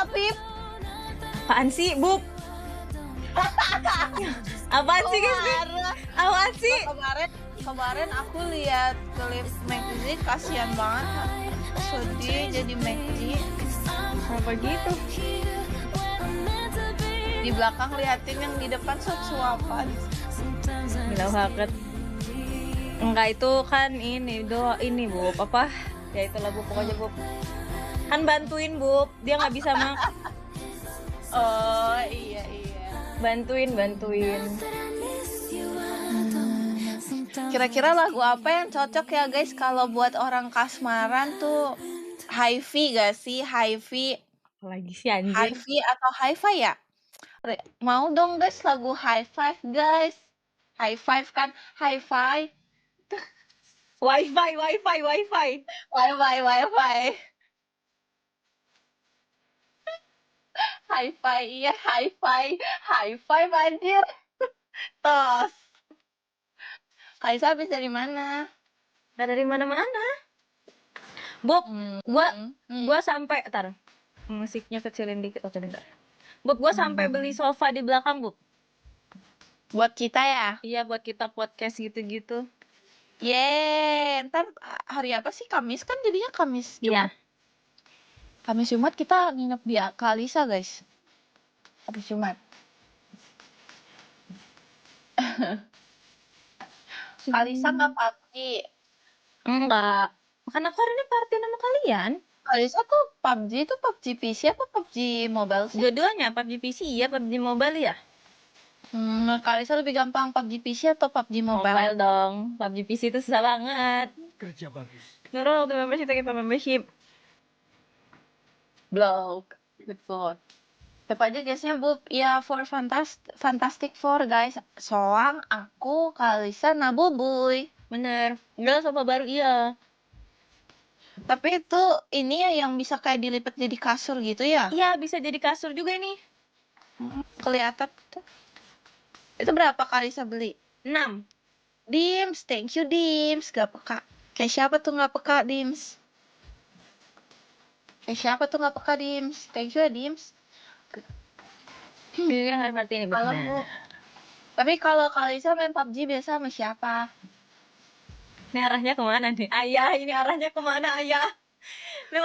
Pip. Apaan sih, Bub? Apaan sih, guys? Apaan sih? Kemarin aku lihat klip McD, kasihan banget. Sedih jadi McD. Kenapa gitu? Di belakang liatin yang di depan suap-suapan. Gila banget. Enggak, itu kan ini Bub, apa? Ya itulah Bub, pokoknya Bub. Kan bantuin Bub, dia nggak bisa makan. Oh iya. Bantuin. Kira-kira lagu apa yang cocok ya guys kalau buat orang kasmaran tuh? Hi-fi gak sih? Hi-fi Lagi sih anjir. Hi-fi atau hi-fi ya? Mau dong guys lagu high five guys. High five kan? Hi-fi. Wifi. Wi-fi. Hi-fi, iya hi-fi. Hi-fi anjir. Tos. Kaisa habis dari mana? Nggak dari mana-mana. Bob, gua sampai musiknya kecilin dikit. Oh, bentar. Bob, gua sampai beli sofa di belakang, Bob. Buat kita ya? Iya, buat kita podcast gitu-gitu. Yeay, ntar hari apa sih? Kamis kan jadinya Kamis Jumat. Iya. Kamis Jumat kita nginep di Kalisa guys. Kamis Jumat. Kalisa nggak party. Enggak. Kan aku hari ini party sama kalian. Kalisa tuh PUBG itu PUBG PC apa PUBG mobile sih? Dua-duanya PUBG PC iya, PUBG mobile ya. Kalisa lebih gampang PUBG PC atau PUBG mobile? Mobile dong. PUBG PC itu susah banget. Kerja bagus. Nurul waktu membership kita membership. Blog. Good for. Tetap aja guysnya Bub. Ya for Fantastic Four guys. Soang, aku, Kalisa, Nabubuy. Bener. Enggak, sofa baru iya. Tapi itu ini ya yang bisa kayak dilipat jadi kasur gitu ya? Iya, bisa jadi kasur juga nih. Kelihatan tuh. Itu berapa Kalisa beli? 6. Dims, thank you Dims. Gak peka. Kayak siapa tuh gak peka Dims? Thank you ya Dims. Iya, berarti ini Kalau benar. tapi kalau Kalisa main PUBG biasa sama siapa? Ini arahnya kemana nih? Ayah, ini arahnya kemana ayah? Ini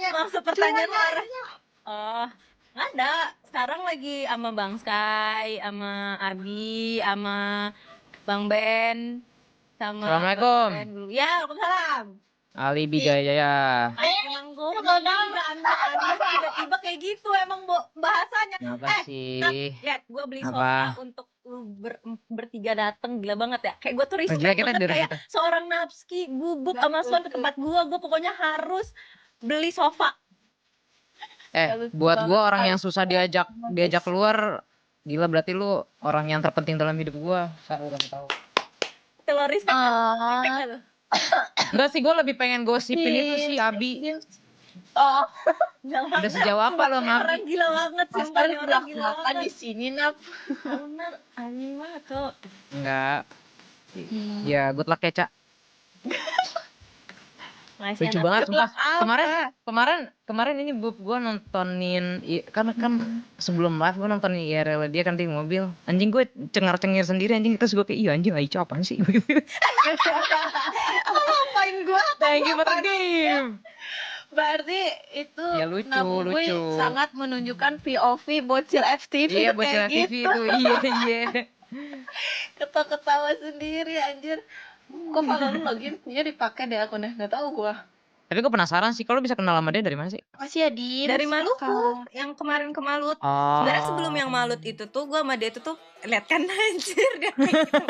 maksud pertanyaan lu arahnya. Oh, nggak ada. Sekarang lagi sama Bang Sky, sama Abi, sama Bang Ben, sama Assalamualaikum. Ben dulu. Ya, waalaikumsalam. Alibi Jaya. Emang gue tiba-tiba kayak gitu emang bahasanya. Kenapa sih? Lihat, gue beli Apa? sofa untuk lu bertiga dateng, gila banget ya. Kayak gue tuh respect Gila, kita banget dari kayak kita. seorang Napski, Bubuk sama Swan ke tempat gue pokoknya harus beli sofa. Buat gua orang yang susah diajak keluar, gila berarti lu orang yang terpenting dalam hidup gua. Saya udah tahu. Kalau respect, respect gak lu? Enggak sih, gua lebih pengen gosipin itu sih Abi. Oh, Udah sejauh apa lo sama Orang Abi? gila banget, sumpah ini orang gila belak-belakan di banget. sini Nap. Bener, anjing banget tuh. Enggak. Ya, good luck ya, Cak. Makasih Lucu anak. banget sumpah. Apa? Kemarin ini gua nontonin kan sebelum live gua nontonin IRL dia kan di mobil. Anjing gue cengar-cengir sendiri anjing, terus gue kayak iya anjing Aico apaan sih? Ngapain gua? Thank you for the game. Berarti itu Ya, lucu, Nabubuy lucu. sangat menunjukkan POV bocil FTV. Iya bocil kayak TV gitu. itu. Iya. Ketawa-ketawa sendiri anjir. Kok kalau lu login punya dipakai deh akunnya, nggak tahu gua. Tapi gue penasaran sih, kalau bisa kenal sama dia dari mana sih? Makasih ya Dim. Dari Maluku, yang kemarin ke Malut. Sebenarnya sebelum yang Malut itu tuh gue sama dia itu tuh lihat kan anjir dia kayak gitu.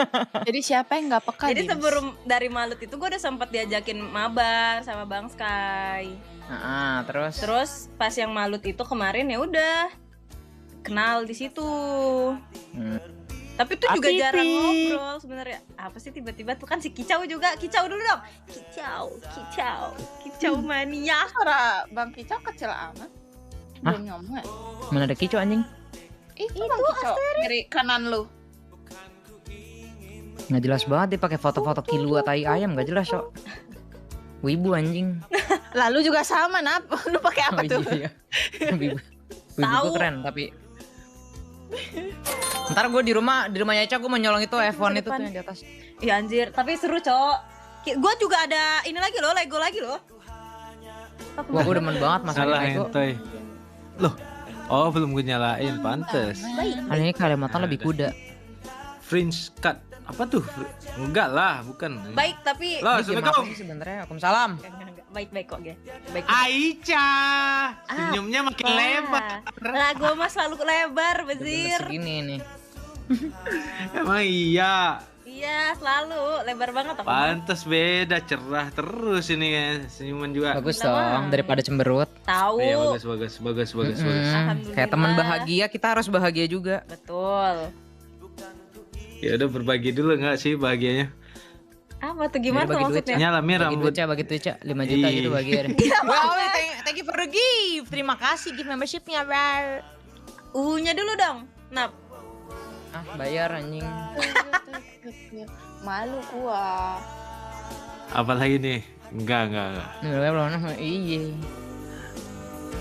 Jadi siapa yang nggak peka? Jadi Dims? sebelum dari Malut itu gue udah sempat diajakin mabar sama Bang Sky. Terus Terus pas yang Malut itu kemarin ya udah kenal di situ. Tapi tuh juga Apipi. jarang ngobrol sebenarnya. Apa sih tiba-tiba tuh kan si Kicau juga. Kicau dulu dong. Kicau mania. Suara Bang Kicau kecil amat. Hah? Belum ngomong ya? mana ada Kico anjing? Itu Bang Kicau kiri kanan lu. Nggak jelas banget dia pakai foto-foto kilua tai ayam, nggak jelas kok. Wibu anjing. Lalu juga sama Nap. Lu pakai apa tuh? Iya. Wibu Tahu. gue keren tapi. Ntar gue di rumahnya Eca gue mau nyolong itu F1 itu tuh yang di atas. Iya anjir, tapi seru cowok. Gue juga ada ini lagi loh, Lego lagi loh. Wah gue demen banget masalah Salah Lego. entoy. Loh. Oh, belum gue nyalain, pantes. Baik. Kali ini Kalimantan lebih kuda. Fringe cut. Apa tuh? Enggak lah, bukan. Baik, tapi Loh, Ini game apa Assalamualaikum. sih sebenarnya? Waalaikumsalam. Enggak. Baik kok, Ge. Baik. Aicha. Senyumnya makin lebar. Lah, gue mah selalu lebar, Udah Bezir. segini nih. Emang iya. Iya, selalu lebar banget aku. Pantes beda, cerah terus ini ya. Senyuman juga. Bagus Gila, dong Bang. daripada cemberut. Tahu. Iya, bagus. Mm-mm. Kayak teman bahagia kita harus bahagia juga. Betul. Ya udah berbagi dulu nggak sih bahagianya? Apa tuh gimana Bagi duit, maksudnya? Nyala mir Bagi rambut. duit Ca, bagi duit Ca, 5 juta gitu Ih. bahagia deh. Wow, thank you for the gift. Terima kasih gift membershipnya, bro. U-nya dulu dong. Nap. Ah, bayar anjing. Malu gua. Apalagi nih? Enggak. Nih, belum. Iya.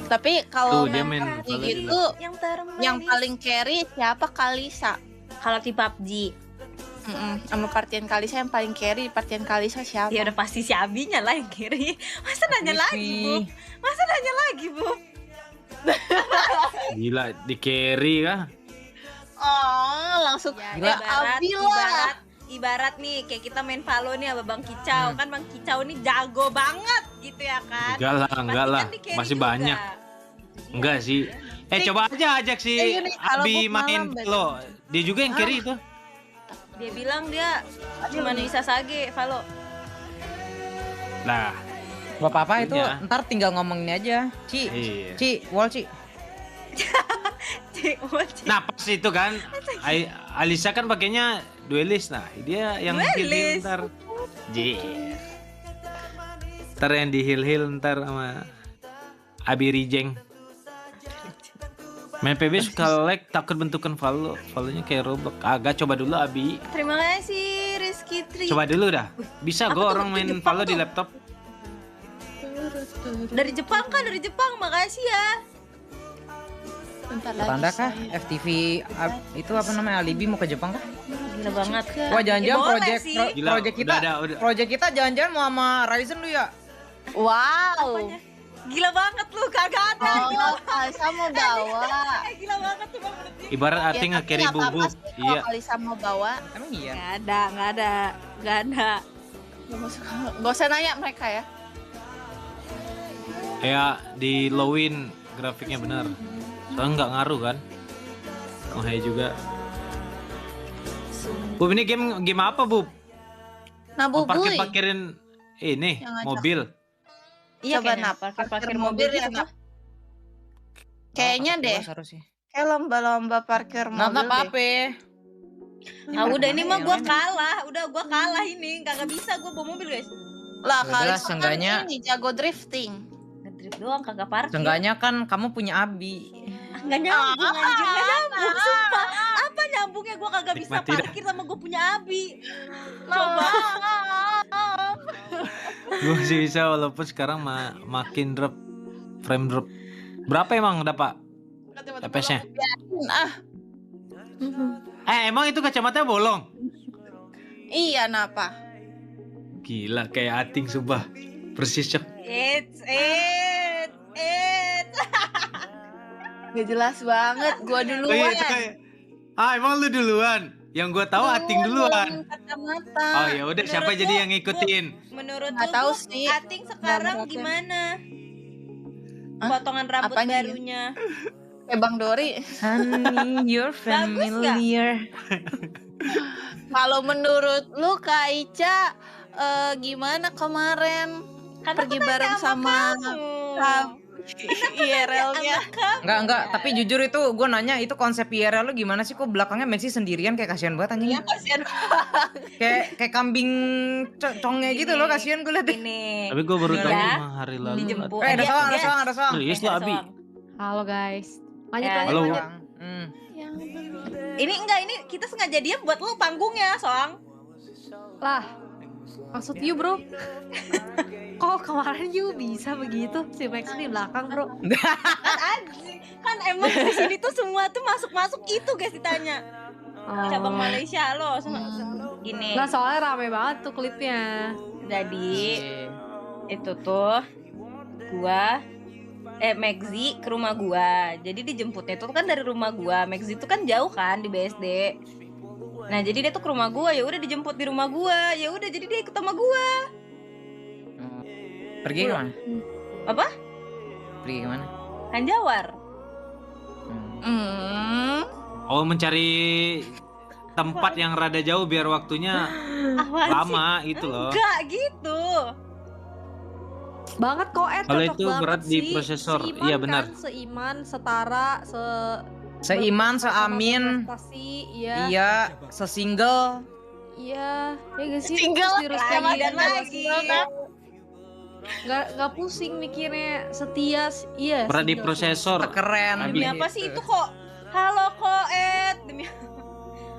Tapi kalau Tuh dia main kayak bola gitu Yang termanis. yang paling carry siapa? Kalisa. kalau di PUBG. Sama Partian Kalisa yang paling carry, Partian Kalisa siapa? Ya udah pasti si Abinya lah yang kiri. Masa nanya lagi, Bu? Masa nanya lagi, Bu? Gila di carry kah? Oh, langsung Gila. Abi lah. Ibarat nih kayak kita main Valo nih sama Bang Kicau. Kan Bang Kicau nih jago banget gitu ya kan. Enggak lah. Pasti kan di-carry Masih juga. banyak. Enggak sih. Coba aja ajak si Ini kalau Abi Bob main malam, lo. Dia juga yang carry itu. Dia bilang dia cuma bisa sage Valo. Nah, Gak apa-apa itu, Iya. ntar tinggal ngomongin aja. iya. Ci. Nah pas itu kan Alisa kan pakainya duelist. Nah dia yang heal Duelist? ntar. Jir. Ntar yang di heal ntar sama Abi Rijeng. Main PB suka lag takut bentukan Valonya kayak Roblox. Agak coba dulu Abi. Terima kasih Rizky Tri. Coba dulu dah. Bisa Apa gue tuh? orang Itu main Jepang Valo di tuh. laptop. Dari Jepang kan, dari Jepang. Makasih ya. Bentar lagi. Tanda kah? saya. FTV itu apa namanya, alibi mau ke Jepang kah? Gila banget. Wah jangan-jangan Ya, boleh project sih. Gila, project kita udah. project kita jangan-jangan mau sama Ryzen lu ya? Wow. Gila banget lu, kagak ada. Gila, Oh, Kalisa mau bawa. gila banget tuh Bang Berarti. Ibarat Ya, arti tapi nge-carry nggak apa-apa bubuk. sih kalau Iya. Kalisa mau bawa. Emang iya. Gak ada. Gak usah nanya mereka ya. Kayak di lowin grafiknya bener. Soalnya nggak ngaruh kan. Oh hai juga. Bub ini game apa Bub? Nah, Mau Bubuy. parkirin ini Yang ngajak. mobil. Iya Coba kayaknya. Nap, Parkir mobil mobil ya, gitu. Nap. Kayaknya deh, Harusnya. kayak lomba-lomba parkir Nah, mobil apa deh. apa? Ah udah ini mah Yang gua lain. kalah. Udah gua kalah ini. Kagak bisa gua bawa mobil, guys. Lah, Udah, Kalisa seenggaknya- kan ini jago drifting. Ngedrift doang kagak parkir. Seenggaknya kan kamu punya Abi. Nggak nyambung anjing, nggak nyambung sumpah. Apa nyambungnya gua kagak bisa Nikmati dah. parkir sama gua punya Abi. Coba. Gue masih bisa walaupun sekarang makin drop frame drop. Berapa emang dapat FPS-nya? Emang itu kacamatanya bolong? Iya, napa? Gila kayak ating sumpah. Persis cok. It's Gak jelas banget, gua Oh, iya, duluan. itu kayak- emang lu duluan? Yang gua tahu ating duluan. Kacamata. Oh ya udah siapa Menurut jadi gua- yang ngikutin? Menurut Nggak lu tahu Bu, sih. Ating sekarang Nggak merhatiin. gimana? Hah? Potongan rambut Apanya ya? barunya. Kayak Bang Dori. Honey, you're familiar. Kalau menurut lu Kak Ica gimana kemarin Karena pergi aku bareng tanya sama kamu. IRL-nya? Enggak, tapi jujur itu gue nanya itu konsep IRL lu gimana sih, kok belakangnya Messi sendirian kayak kasihan banget anjing. Iya, kasihan. Kayak kambing congnya gitu loh, kasihan gue liat deh. Ini Tapi gua baru Iya. tahu 5 hari lalu. dijemput. Ada Dia- soang, ada dia- soang, ada soang. Serius lu Abi? Halo guys. Lanjut Ya, lanjut halo. lanjut. Hmm. Ini enggak, ini kita sengaja diam buat lu panggungnya, Soang. Lah, Maksud you bro? Kok kemarin you bisa begitu? Si Max di belakang bro. Kan emang di sini tuh semua tuh masuk itu guys ditanya. Cabang Malaysia lo gini. Nah soalnya rame banget tuh klipnya. Jadi itu tuh gua Megzi ke rumah gua. Jadi dijemputnya itu kan dari rumah gua. Megzi itu kan jauh kan di BSD. Nah, jadi dia tuh ke rumah gua, ya udah dijemput di rumah gua. Ya udah jadi dia ikut sama gua. Pergi kemana? Apa? Pergi kemana? Hanjawar. Oh, mencari tempat yang rada jauh biar waktunya Apaan sih? lama itu loh. Enggak gitu. Banget kok Kalau cocok itu banget berat di sih. prosesor. Seiman Iya, benar. kan, seiman, setara, Seiman, seamin. prestasi, iya. Iya, sesingle. Iya, ya gak sih? Single Terus lagi kayak dan gitu. lagi. Gak pusing mikirnya setia, iya. Berat di single. prosesor. Keren. Abi. Demi apa sih itu kok? Halo Koet. Demi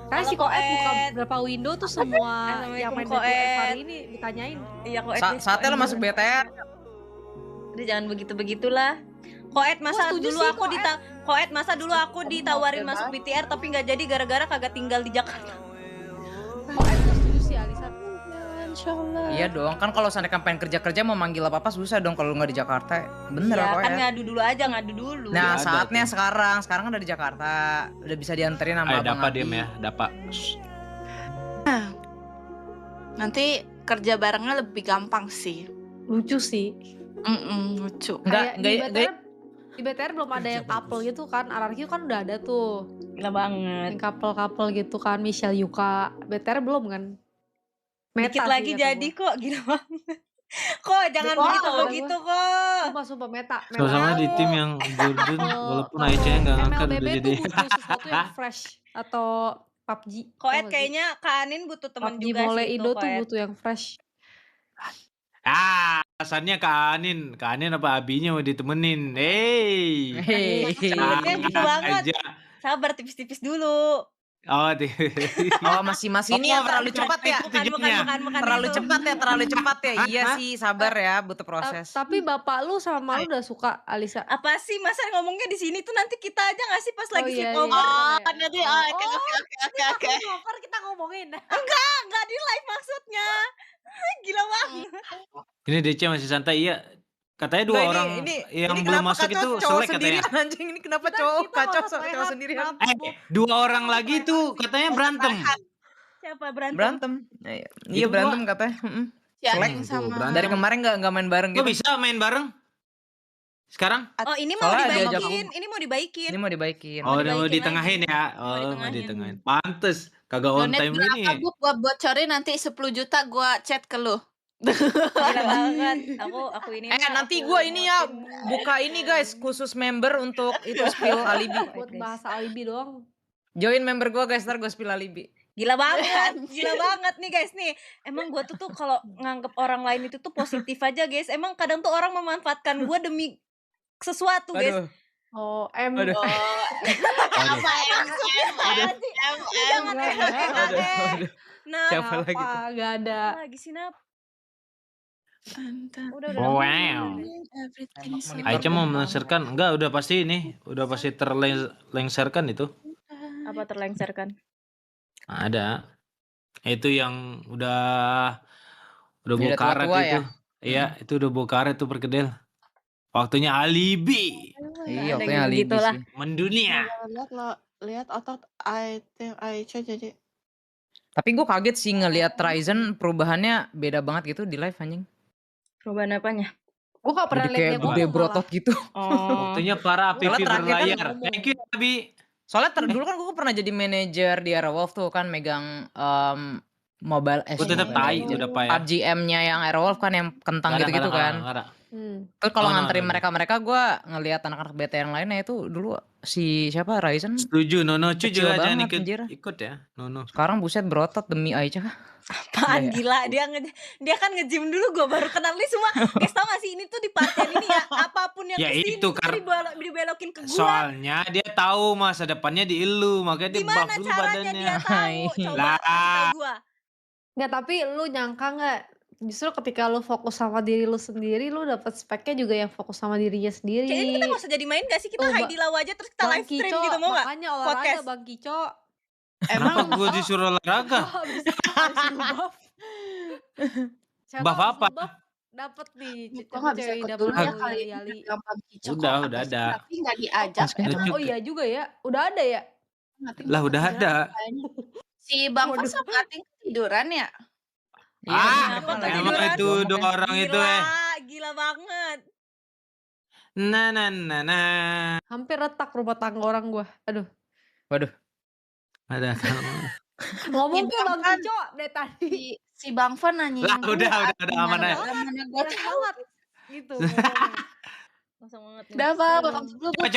Karena si Halo, Koet buka Koet. berapa window tuh semua yang main Assalamualaikum, BTS Koet. hari ini ditanyain. iya Koet. Saatnya lo masuk BTS. Udah jangan begitu-begitulah. Koet masa Gua setuju dulu sih, aku Koet masa dulu aku ditawarin masuk BTR tapi nggak jadi gara-gara kagak tinggal di Jakarta. Koet gue setuju sih Alisa. Insyaallah. Iya dong, kan kalau seandainya pengen kerja-kerja mau manggil apa-apa susah dong kalau nggak di Jakarta. Bener Ya kok kan ya. ngadu dulu aja, ngadu dulu. Nah, Ada saatnya tuh. sekarang kan udah di Jakarta. Udah bisa dianterin sama Ayo, Abang dapat Abi. diem ya, dapat. Nanti kerja barengnya lebih gampang sih. Lucu sih. Lucu. Enggak, Kayak di BTR belum ada yang couple gitu kan. RRQ kan udah ada tuh. Gila banget. Yang couple-couple gitu kan. Michelle Yuka. BTR belum kan? Dikit Meta lagi sih kata jadi gua. kok, gila banget. Kok jangan Wah, begitu kok. Sumpah meta. Sama-sama di tim yang golden, walaupun Aicha nggak ngangkat udah MLBB jadi. tuh butuh sesuatu yang fresh. Atau PUBG. Koet kayaknya Kak Anin butuh teman PUBG juga Mole sih itu Indo tuh Koet. butuh yang fresh. Alasannya Kak Anin apa abinya mau ditemenin. Hey. Temennya gitu banget. Aja. Sabar tipis-tipis dulu. Oh, masih ini ya terlalu cepat ya. Bukan Terlalu itu. cepat ya. Iya sih, sabar ya, butuh proses. Tapi bapak lu sama Malu udah suka Alisa. Apa sih masa ngomongnya di sini tuh nanti kita aja nggak sih pas lagi iya, sleepover? iya. Nanti oke. Kita ngomongin. Nggak di live maksudnya. Gila banget. Ini DC masih santai iya. Katanya dua orang yang belum masuk itu selek katanya. Anjing ini kenapa cowok cowok sendirian? Dua orang lagi tuh katanya berantem. Siapa berantem? Berantem. Iya Itu berantem katanya. Selek Tuh, sama berantem. Dari kemarin nggak main bareng Kok gitu. bisa main bareng? Sekarang? Oh ini mau Soalnya dibaikin. diajak- Ini mau dibaikin. Ini mau dibaikin. Oh, udah mau dibaikin ditengahin ya. Mau Oh, mau ditengahin. ditengahin. Pantes kagak on Donate time berapa ini. gua bocorin nanti 10 juta gua chat ke lu. Gila banget. Aku ini. Nanti gue ini ya buka ini guys khusus member untuk itu spill alibi. Buat bahasa alibi doang. Join member gue guys, ntar gue spill alibi. Gila banget. Gila banget nih guys nih. Emang gua tuh kalau nganggep orang lain itu tuh positif aja guys. Emang kadang tuh orang memanfaatkan gua demi sesuatu guys. Aduh. Oh, Aduh. Apa Jangan Aduh. Nah, Siapa lagi tuh? Gak ada. lagi sih Nap. Udah. Wow. Aicha mau melengsarkan? Enggak, udah pasti ini. Udah pasti terlengserkan itu. Apa terlengserkan? Ada. Itu yang udah Udah bau karet tua-tua itu. ya? Iya, itu udah bau karet tuh perkedel. Waktunya alibi Iya, Ada oke alibi gitulah. sih. mendunia. lihat otot Aicha jadi Tapi gue kaget sih ngelihat Ryzen perubahannya beda banget gitu di live anjing. Perubahan apanya? Gue gak pernah Jadi liat kayak dia gede ngomong berotot gitu. Oh. Waktunya para pipi Soalnya terakhir kan berlayar. ngomong. Thank you, Abi. Soalnya dulu kan gue pernah jadi manajer di Airwolf tuh kan megang mobile Gue tetap tai udah pak ya. PUBG M-nya yang Airwolf kan yang kentang gitu-gitu kan. Terus kalau Oh, nganterin no. mereka gue ngelihat anak-anak BT yang lainnya itu dulu si siapa Ryzen Setuju, Nono Cu Kecil juga jangan banget, anjir. ikut ya, Nono. sekarang buset berotot demi Aicha. Apaan Iya. gila dia kan nge-gym dulu gue baru kenal nih semua. Guys tau gak sih ini tuh di partian ini ya apapun yang Ya kesini itu, tuh dibelokin ke gua. Soalnya dia tahu masa depannya di elu, makanya dia buff Gimana dulu caranya badannya. dia tahu? Coba Lah. kasih tau gua. Nggak, tapi lu nyangka nggak? Justru ketika lu fokus sama diri lu sendiri, lu dapet speknya juga yang fokus sama dirinya Kayak ini kita sendiri. nggak usah jadi main gak sih? Kita Tuh, Heidi Lau aja terus kita Bang live stream Kico, gitu, mau nggak? makanya olahraga Podcast. Bang Kico. Kenapa Emang gue disuruh olahraga? Habis lu buff. Siapa Buff habis apa? lu buff dapet nih Gua nggak bisa cewek ikut idaman dulu ya lu kali ini Yali. gampang Kico Udah kok apa sih, ada. tapi nggak diajak Maksudnya emang. Oh iya juga ya, udah ada ya? Ating Lah nggak udah kepikiran ada. kayaknya. Si Bang Fas sama Ating tiduran ya? Iya, kenapa emang tuh Emang tiduran? itu dua orang itu Gila banget. Nah. Hampir retak rumah tangga orang gua. Aduh. Waduh. Ada kamu. Ngomong ke Bang Bang Kico deh tadi. Si Bang Fan nanyain Lah, gue udah Ating aman mana aja. mana gue Keren tahu. banget gitu ngomongnya. Kosong banget nih. Udah Pak, bakal dulu Coba